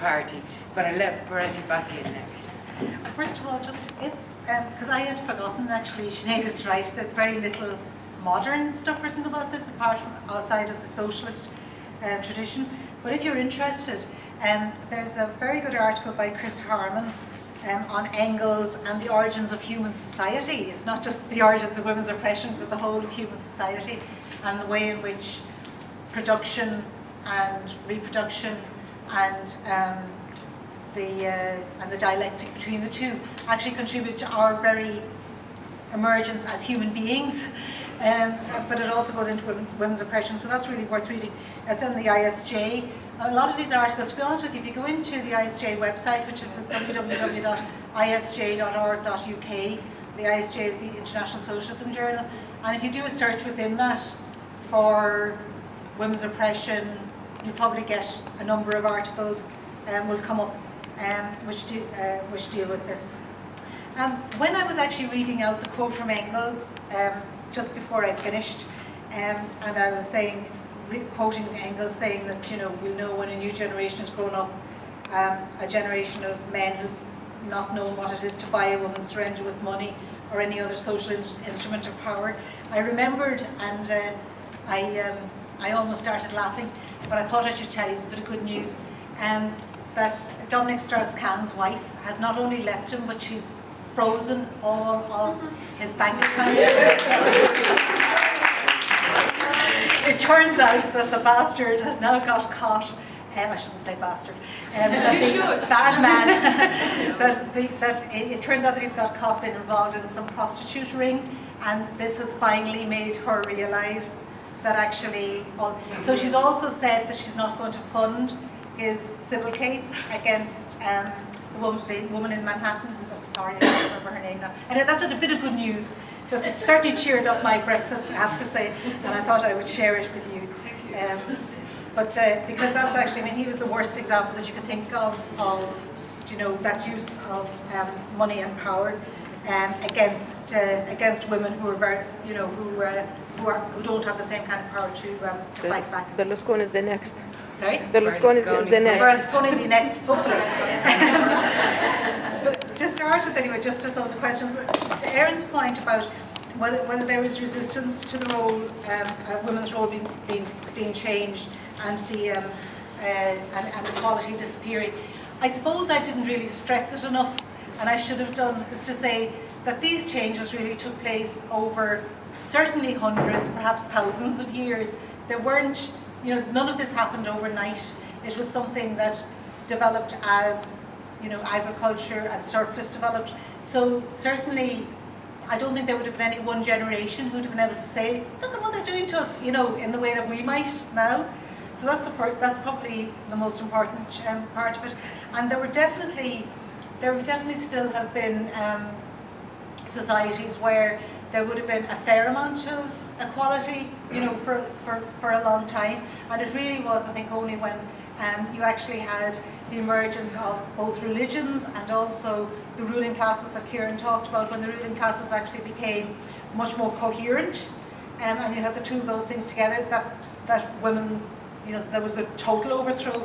party. But I let Goretti back in now. First of all, just if, because I had forgotten actually, Sinead is right, there's very little modern stuff written about this apart from outside of the socialist tradition. But if you're interested, there's a very good article by Chris Harman on Engels and the origins of human society. It's not just the origins of women's oppression, but the whole of human society and the way in which production and reproduction and the dialectic between the two actually contribute to our very emergence as human beings. But it also goes into women's oppression, so that's really worth reading. It's in the ISJ. A lot of these articles, to be honest with you, if you go into the ISJ website, which is www.isj.org.uk, the ISJ is the International Socialism Journal, and if you do a search within that for women's oppression, you'll probably get a number of articles will come up which deal with this. When I was actually reading out the quote from Engels, just before I finished, and I was saying, quoting Engels saying that, you know, we'll know when a new generation has grown up, a generation of men who've not known what it is to buy a woman surrender with money or any other social instrument of power. I remembered, and I almost started laughing, but I thought I should tell you, it's a bit of good news, that Dominic Strauss-Kahn's wife has not only left him, but she's frozen all of his bank accounts. It turns out that the bastard has now got caught, I shouldn't say bastard, bad man, it turns out that he's got caught being involved in some prostitute ring, and this has finally made her realise that actually, so she's also said that she's not going to fund his civil case against the woman in Manhattan, who's, I'm sorry, I can't remember her name now. And that's just a bit of good news. Just, it certainly cheered up my breakfast, I have to say, and I thought I would share it with you. Because that's actually, I mean, he was the worst example that you could think of, you know, that use of money and power against women who are very, you know, who don't have the same kind of power to fight back. Berlusconi is the next. Sorry? Berlusconi is the next. Berlusconi will be next, hopefully. But to start with anyway, just to some of the questions, to Erin's point about whether there is resistance to the role, women's role being changed and the equality disappearing. I suppose I didn't really stress it enough, and I should have done, is to say that these changes really took place over certainly hundreds, perhaps thousands of years. There weren't, you know, none of this happened overnight. It was something that developed as, you know, agriculture and surplus developed. So certainly, I don't think there would have been any one generation who'd have been able to say, look at what they're doing to us, you know, in the way that we might now. So that's the first, that's probably the most important part of it. And there would definitely still have been societies where there would have been a fair amount of equality, you know, for a long time. And it really was, I think, only when you actually had the emergence of both religions and also the ruling classes that Kieran talked about, when the ruling classes actually became much more coherent, and you had the two of those things together, that women's, you know, there was the total overthrow